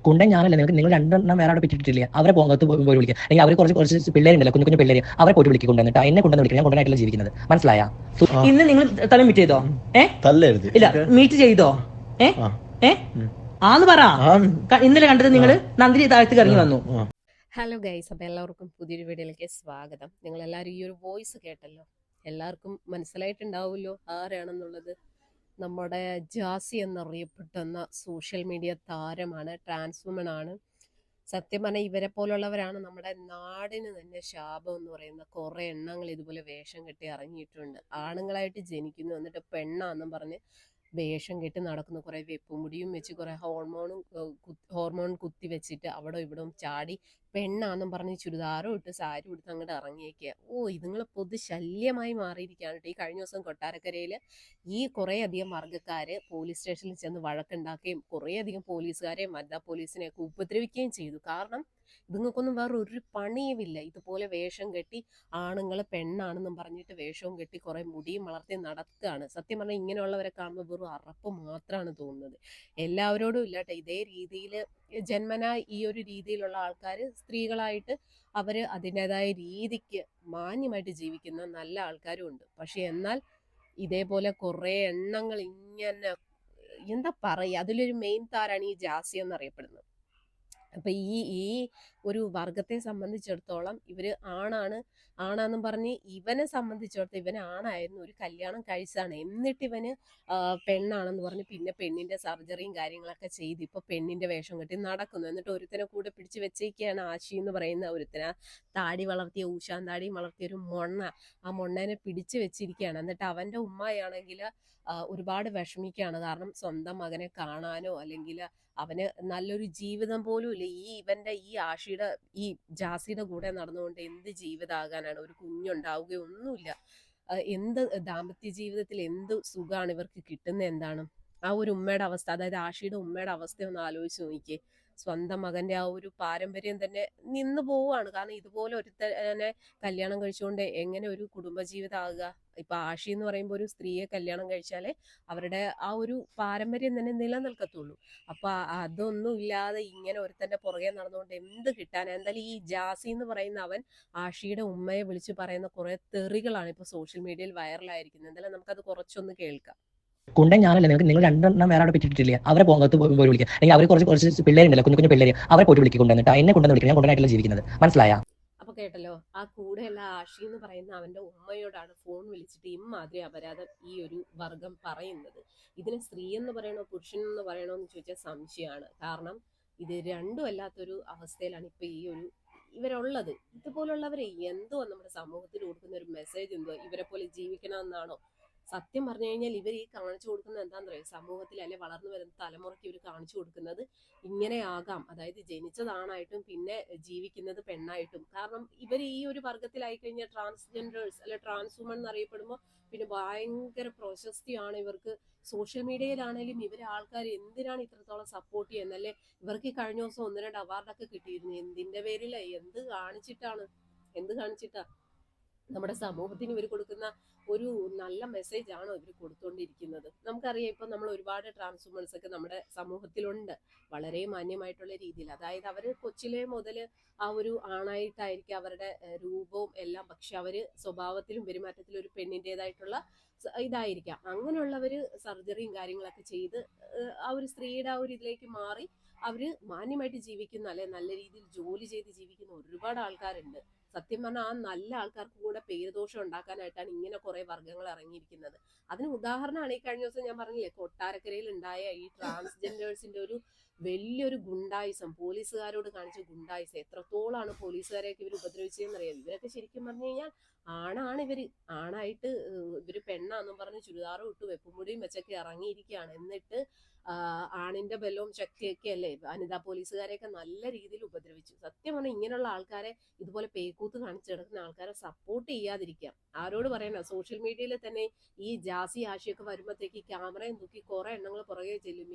കുണ്ടൻ ഞാനല്ല, നിങ്ങൾ രണ്ടെണ്ണം വേറെ അവിടെ പിറ്റിട്ടില്ലേ, അവരെ പോകത്ത് പോയി വിളിക്കുക. അല്ലെങ്കിൽ അവർ കുറച്ച് പിള്ളേരുണ്ടല്ലോ, കുഞ്ഞു കുഞ്ഞു പിള്ളേര്, അവരെ പോയിട്ട് വിളിക്കുക കൊണ്ടുവന്നിട്ട്. എന്നെ കൊണ്ടുവന്ന് വിളിക്കുക. ഞാൻ കൊണ്ടുവന്നായിട്ടല്ല ജീവിക്കുന്നത്, മനസ്സിലായാ? ഇന്ന് നിങ്ങൾ തല മീറ്റ് ചെയ്തോ? ഇല്ല, മീറ്റ് ചെയ്തോ? ആന്ന് പറ. ഇന്നലെ കണ്ടത് നിങ്ങൾ നന്ദിനി താഴത്ത് ഇറങ്ങി വന്നു. ഹലോ ഗൈസ്, അപ്പോൾ എല്ലാവർക്കും പുതിയൊരു വീഡിയോയിലേക്ക് സ്വാഗതം. നിങ്ങളെല്ലാവരും ഈ ഒരു വോയിസ് കേട്ടല്ലോ, എല്ലാവർക്കും മനസ്സിലായിട്ടുണ്ടാവുമല്ലോ ആരാണെന്നുള്ളത്. നമ്മുടെ ജാസി എന്നറിയപ്പെടുന്ന സോഷ്യൽ മീഡിയ താരമാണ്, ട്രാൻസ് വുമൺ ആണ്. സത്യം പറഞ്ഞാൽ ഇവരെ പോലുള്ളവരാണ് നമ്മുടെ നാടിന് തന്നെ ശാപം എന്ന് പറയുന്ന കുറേ എണ്ണങ്ങൾ ഇതുപോലെ വേഷം കെട്ടി ഇറങ്ങിയിട്ടുണ്ട്. ആണുങ്ങളായിട്ട് ജനിക്കുന്നു, എന്നിട്ട് പെണ്ണാന്നും പറഞ്ഞ് വേഷം കെട്ടി നടക്കുന്നു. കുറേ വെപ്പുമുടിയും വെച്ച് കുറേ ഹോർമോൺ കുത്തി വെച്ചിട്ട് അവിടെ ഇവിടെ ചാടി പെണ്ണാന്നും പറഞ്ഞ് ചുരിദാറും ഇട്ട് സാരി ഉടുത്ത് അങ്ങോട്ട് ഇറങ്ങിയേക്കുക. ഇതുങ്ങൾ പൊതു ശല്യമായി മാറിയിരിക്കുകയാണ്. ഈ കഴിഞ്ഞ ദിവസം കൊട്ടാരക്കരയിൽ ഈ കുറേയധികം വർഗ്ഗക്കാര് പോലീസ് സ്റ്റേഷനിൽ ചെന്ന് വഴക്കുണ്ടാക്കുകയും കുറേയധികം പോലീസുകാരെയും വനിതാ പോലീസിനെയൊക്കെ ഉപദ്രവിക്കുകയും ചെയ്തു. കാരണം ഇതുങ്ങൾക്കൊന്നും വേറെ ഒരു പണിയുമില്ല. ഇതുപോലെ വേഷം കെട്ടി ആണുങ്ങൾ പെണ്ണാണെന്നും പറഞ്ഞിട്ട് വേഷവും കെട്ടി കുറേ മുടിയും വളർത്തി നടത്തുകയാണ്. സത്യം പറഞ്ഞാൽ ഇങ്ങനെയുള്ളവരെ കാണുമ്പോൾ വെറും അറപ്പ് മാത്രമാണ് തോന്നുന്നത്. എല്ലാവരോടും ഇല്ലാട്ടെ, ഇതേ രീതിയിൽ ജന്മന ഈ ഒരു രീതിയിലുള്ള ആൾക്കാർ സ്ത്രീകളായിട്ട് അവർ അതിൻ്റെതായ രീതിക്ക് മാന്യമായിട്ട് ജീവിക്കുന്ന നല്ല ആൾക്കാരും ഉണ്ട്. പക്ഷെ എന്നാൽ ഇതേപോലെ കുറേ എണ്ണങ്ങൾ ഇങ്ങനെ എന്താ പറയുക, അതിലൊരു മെയിൻ താരാണ് ഈ ജാസി എന്നറിയപ്പെടുന്നത്. അപ്പൊ ഈ ഒരു വർഗത്തെ സംബന്ധിച്ചിടത്തോളം ഇവര് ആണാന്നും പറഞ്ഞ് ഇവനെ സംബന്ധിച്ചിടത്തോളം ഇവന് ആണായിരുന്നു, ഒരു കല്യാണം കഴിച്ചതാണ്. എന്നിട്ട് ഇവന് പെണ്ണാണെന്ന് പറഞ്ഞ് പിന്നെ പെണ്ണിന്റെ സർജറിയും കാര്യങ്ങളൊക്കെ ചെയ്ത് ഇപ്പൊ പെണ്ണിന്റെ വേഷം കെട്ടി നടക്കുന്നു. എന്നിട്ട് ഒരുത്തനെ കൂടെ പിടിച്ച് വെച്ചേക്കാണ്, ആശി എന്ന് പറയുന്ന ഒരുത്തന. താടി വളർത്തിയ, ഊശാൻ താടിയും വളർത്തിയ ഒരു മൊണ്ണ, ആ മൊണ്ണനെ പിടിച്ചു വെച്ചിരിക്കുകയാണ്. എന്നിട്ട് അവന്റെ ഉമ്മയാണെങ്കിൽ ഒരുപാട് വിഷമിക്കുകയാണ്. കാരണം സ്വന്തം മകനെ കാണാനോ അല്ലെങ്കിൽ അവന് നല്ലൊരു ജീവിതം പോലും ഇല്ല. ഇവന്റെ ഈ ആഷിയുടെ ഈ ജാസിയുടെ കൂടെ നടന്നുകൊണ്ട് എന്ത് ജീവിതമാകാനാണ്? ഒരു കുഞ്ഞുണ്ടാവുകയോ ഒന്നുമില്ല. എന്ത് ദാമ്പത്യ ജീവിതത്തിൽ എന്ത് സുഖമാണ് ഇവർക്ക് കിട്ടുന്ന? എന്താണ് ആ ഒരു ഉമ്മയുടെ അവസ്ഥ? അതായത് ആഷിയുടെ ഉമ്മയുടെ അവസ്ഥ ഒന്ന് ആലോചിച്ച് നോക്കിയേ. സ്വന്തം മകന്റെ ആ ഒരു പാരമ്പര്യം തന്നെ നിന്ന് പോവുകയാണ്. കാരണം ഇതുപോലെ ഒരുത്തനെ കല്യാണം കഴിച്ചുകൊണ്ട് എങ്ങനെ ഒരു കുടുംബജീവിതം ആകുക? ഇപ്പൊ ആഷി എന്ന് പറയുമ്പോൾ ഒരു സ്ത്രീയെ കല്യാണം കഴിച്ചാലേ അവരുടെ ആ ഒരു പാരമ്പര്യം തന്നെ നിലനിൽക്കത്തുള്ളൂ. അപ്പൊ അതൊന്നും ഇല്ലാതെ ഇങ്ങനെ ഒരുത്തന്റെ പുറകെ നടന്നുകൊണ്ട് എന്ത് കിട്ടാൻ? എന്തായാലും ഈ ജാസി എന്ന് പറയുന്ന അവൻ ആഷിയുടെ ഉമ്മയെ വിളിച്ച് പറയുന്ന കുറെ തെറികളാണ് ഇപ്പൊ സോഷ്യൽ മീഡിയയിൽ വൈറലായിരിക്കുന്നത്. എന്തായാലും നമുക്കത് കുറച്ചൊന്ന് കേൾക്കാം. കുണ്ടൻ ഞാനല്ല, നിങ്ങൾ രണ്ടെണ്ണം വേറെ അവിടെ പിറ്റിട്ടില്ലേ, അവരെ പോകത്ത് പോയി വിളിക്കുക. അല്ലെങ്കിൽ അവർ കുറച്ച് പിള്ളേരുണ്ടല്ലോ, കുഞ്ഞു കുഞ്ഞു പിള്ളേര്, അവരെ പോയിട്ട് വിളിക്കുക കൊണ്ടുവന്നിട്ട്. എന്നെ കൊണ്ടുവന്ന് വിളിക്കുക. ഞാൻ കൊണ്ടുവന്നായിട്ടല്ല ജീവിക്കുന്നത്, മനസ്സിലായാ? അപ്പൊ കേട്ടല്ലോ, ആ കൂടെയുള്ള ആഷി എന്ന് പറയുന്ന അവന്റെ ഉമ്മയോടാണ് ഫോൺ വിളിച്ചിട്ട് ഇമ്മാതിരി അപരാധം ഈ ഒരു വർഗം പറയുന്നത്. ഇതിന് സ്ത്രീ എന്ന് പറയണോ പുരുഷൻ എന്ന് പറയണോ എന്ന് ചോദിച്ചാൽ സംശയമാണ്. കാരണം ഇത് രണ്ടും അല്ലാത്തൊരു അവസ്ഥയിലാണ് ഇപ്പൊ ഇവരുള്ളത്. ഇതുപോലുള്ളവരെ എന്തോ നമ്മുടെ സമൂഹത്തിൽ കൊടുക്കുന്ന ഒരു മെസ്സേജ് എന്തോ, ഇവരെ പോലെ ജീവിക്കണമെന്നാണോ? സത്യം പറഞ്ഞു കഴിഞ്ഞാൽ ഇവർ ഈ കാണിച്ചു കൊടുക്കുന്നത് എന്താണെന്ന് അറിയാം, സമൂഹത്തിൽ അല്ലെ വളർന്നു വരുന്ന തലമുറയ്ക്ക് ഇവർ കാണിച്ചു കൊടുക്കുന്നത് ഇങ്ങനെ ആകാം. അതായത് ജനിച്ചതാണായിട്ടും പിന്നെ ജീവിക്കുന്നത് പെണ്ണായിട്ടും. കാരണം ഇവർ ഈ ഒരു വർഗത്തിലായി കഴിഞ്ഞാൽ ട്രാൻസ്ജെൻഡേഴ്സ് അല്ലെ ട്രാൻസ് വുമൺ എന്നറിയപ്പെടുമ്പോൾ പിന്നെ ഭയങ്കര പ്രശസ്തിയാണ് ഇവർക്ക്. സോഷ്യൽ മീഡിയയിലാണെങ്കിലും ഇവരെ ആൾക്കാർ എന്തിനാണ് ഇത്രത്തോളം സപ്പോർട്ട് ചെയ്യുന്നത്? അല്ലെ ഇവർക്ക് ഈ കഴിഞ്ഞ ദിവസം 1-2 അവാർഡൊക്കെ കിട്ടിയിരുന്നു. എന്തിന്റെ പേരില? എന്ത് കാണിച്ചിട്ടാ? നമ്മുടെ സമൂഹത്തിന് ഇവർ കൊടുക്കുന്ന ഒരു നല്ല മെസ്സേജ് ആണോ ഇവർ കൊടുത്തുകൊണ്ടിരിക്കുന്നത്? നമുക്കറിയാം, ഇപ്പൊ നമ്മൾ ഒരുപാട് ട്രാൻസ് വുമൺസ് ഒക്കെ നമ്മുടെ സമൂഹത്തിലുണ്ട്, വളരെ മാന്യമായിട്ടുള്ള രീതിയിൽ. അതായത് അവര് കൊച്ചിലെ മുതൽ ആ ഒരു ആണായിട്ടായിരിക്കും അവരുടെ രൂപവും എല്ലാം, പക്ഷെ അവര് സ്വഭാവത്തിലും പെരുമാറ്റത്തിലും ഒരു പെണ്ണിൻ്റെതായിട്ടുള്ള ഇതായിരിക്കാം. അങ്ങനെയുള്ളവര് സർജറിയും കാര്യങ്ങളൊക്കെ ചെയ്ത് ആ ഒരു സ്ത്രീയുടെ ആ ഒരു ഇതിലേക്ക് മാറി അവര് മാന്യമായിട്ട് ജീവിക്കുന്ന, അല്ലെ നല്ല രീതിയിൽ ജോലി ചെയ്ത് ജീവിക്കുന്ന ഒരുപാട് ആൾക്കാരുണ്ട്. സത്യം പറഞ്ഞാൽ ആ നല്ല ആൾക്കാർക്ക് കൂടെ പേരുദോഷം ഉണ്ടാക്കാനായിട്ടാണ് ഇങ്ങനെ കുറെ വർഗ്ഗങ്ങൾ ഇറങ്ങിയിരിക്കുന്നത്. അതിന് ഉദാഹരണമാണ് ഈ കഴിഞ്ഞ ദിവസം ഞാൻ പറഞ്ഞില്ലേ, കൊട്ടാരക്കരയിൽ ഉണ്ടായ ഈ ട്രാൻസ്ജെൻഡേഴ്സിന്റെ ഒരു വലിയൊരു ഗുണ്ടായിസം, പോലീസുകാരോട് കാണിച്ച ഗുണ്ടായിസം. എത്രത്തോളാണ് പോലീസുകാരെയൊക്കെ ഇവർ ഉപദ്രവിച്ചതെന്നറിയാം. ഇവരൊക്കെ ശരിക്കും പറഞ്ഞു കഴിഞ്ഞാൽ ആണായിട്ട് ഇവര് പെണ്ണാന്നും പറഞ്ഞ് ചുരിദാറും ഇട്ട് വെപ്പുമുടിയും വെച്ചൊക്കെ ഇറങ്ങിയിരിക്കുകയാണ്. എന്നിട്ട് ആണിന്റെ ബലവും ശക്തിയൊക്കെ അല്ലേ വനിതാ പോലീസുകാരെയൊക്കെ നല്ല രീതിയിൽ ഉപദ്രവിച്ചു. സത്യം പറഞ്ഞാൽ ഇങ്ങനെയുള്ള ആൾക്കാരെ, ഇതുപോലെ പേക്കൂത്ത് കാണിച്ചു കിടക്കുന്ന ആൾക്കാരെ സപ്പോർട്ട് ചെയ്യാതിരിക്കാം. ആരോട് പറയണ? സോഷ്യൽ മീഡിയയിൽ തന്നെ ഈ ജാസി ആഷിയൊക്കെ വരുമ്പോഴത്തേക്ക് ക്യാമറയും തൂക്കി കുറെ എണ്ണങ്ങൾ പുറകെ ചെല്ലും.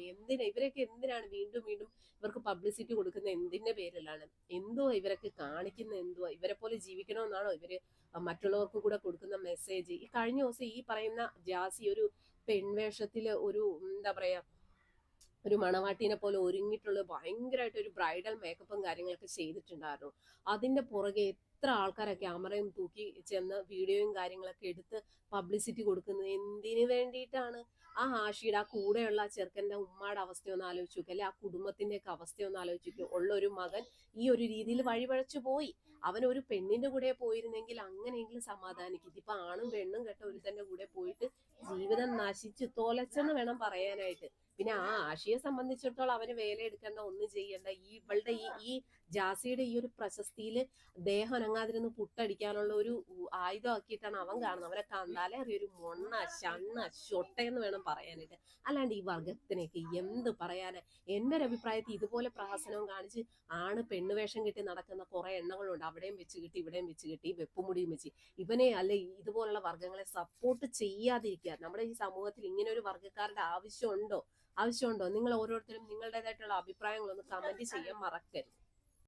ഇവരൊക്കെ എന്തിനാണ് വീണ്ടും വീണ്ടും ഇവർക്ക് പബ്ലിസിറ്റി കൊടുക്കുന്ന? എന്തിന്റെ പേരിലാണ്? എന്തുവാ ഇവരൊക്കെ കാണിക്കുന്ന? എന്തുവാ? ഇവരെ പോലെ ജീവിക്കണമെന്നാണോ ഇവര് മറ്റുള്ളവർക്ക് കൂടെ കൊടുക്കുന്ന മെസ്സേജ്? ഈ കഴിഞ്ഞ ദിവസം ഈ പറയുന്ന ജാസി ഒരു പെൺവേഷത്തില് ഒരു എന്താ പറയാ ഒരു മണവാട്ടിനെ പോലെ ഒരുങ്ങിയിട്ടുള്ള ഭയങ്കരമായിട്ട് ഒരു ബ്രൈഡൽ മേക്കപ്പും കാര്യങ്ങളൊക്കെ ചെയ്തിട്ടുണ്ടായിരുന്നു. അതിന്റെ പുറകെ എത്ര ആൾക്കാരെ ക്യാമറയും തൂക്കി ചെന്ന് വീഡിയോയും കാര്യങ്ങളൊക്കെ എടുത്ത് പബ്ലിസിറ്റി കൊടുക്കുന്നത് എന്തിനു വേണ്ടിയിട്ടാണ്? ആ ആഷിയുടെ ആ കൂടെയുള്ള ആ ചെറുക്കന്റെ ഉമ്മയുടെ അവസ്ഥയൊന്ന് ആലോചിച്ച് നോക്കുക, അല്ലെ ആ കുടുംബത്തിന്റെ ഒക്കെ അവസ്ഥയൊന്ന് ആലോചിച്ച് നോക്കുക. ഉള്ള ഒരു മകൻ ഈ ഒരു രീതിയിൽ വഴിപഴച്ചു പോയി. അവൻ ഒരു പെണ്ണിന്റെ കൂടെ പോയിരുന്നെങ്കിൽ അങ്ങനെയെങ്കിലും സമാധാനിക്കും. ഇതിപ്പോ ആണും പെണ്ണും കെട്ട ഒരുത്തന്റെ കൂടെ പോയിട്ട് ജീവിതം നശിച്ച് തോലച്ചെന്ന് വേണം പറയാനായിട്ട്. പിന്നെ ആ ആഷിയെ സംബന്ധിച്ചിടത്തോളം അവന് വേല എടുക്കേണ്ട, ഒന്നും ചെയ്യേണ്ട. ഇവളുടെ ഈ ജാസിയുടെ ഈ ഒരു പ്രശസ്തിയില് ദേഹം അനങ്ങാതിരുന്ന് പുട്ടടിക്കാനുള്ള ഒരു ആയുധമാക്കിയിട്ടാണ് അവൻ കാണുന്നത്. അവനെ കണ്ടാലേ അറിയൊരു മൊണ്ണ ഷണ്ണ ഷൊട്ടയെന്ന് വേണം പറയാനായിട്ട്. അല്ലാണ്ട് ഈ വർഗത്തിനൊക്കെ എന്ത് പറയാനാ? എന്റെ ഒരു അഭിപ്രായത്തിൽ ഇതുപോലെ പ്രഹസനവും കാണിച്ച് ആണ് പെണ്ണുവേഷം കെട്ടി നടക്കുന്ന കുറെ എണ്ണങ്ങളുണ്ട്. അവിടെയും വെച്ച് കിട്ടി, ഇവിടെയും വെച്ച് കിട്ടി, വെപ്പുമുടിയും വെച്ച്. ഇവനെ അല്ലെ ഇതുപോലുള്ള വർഗങ്ങളെ സപ്പോർട്ട് ചെയ്യാതിരിക്കുക. നമ്മുടെ ഈ സമൂഹത്തിൽ ഇങ്ങനെ ഒരു വർഗ്ഗക്കാരുടെ ആവശ്യമുണ്ടോ? നിങ്ങൾ ഓരോരുത്തരും നിങ്ങളുടേതായിട്ടുള്ള അഭിപ്രായങ്ങളൊന്ന് കമന്റ് ചെയ്യാൻ മറക്കരുത്.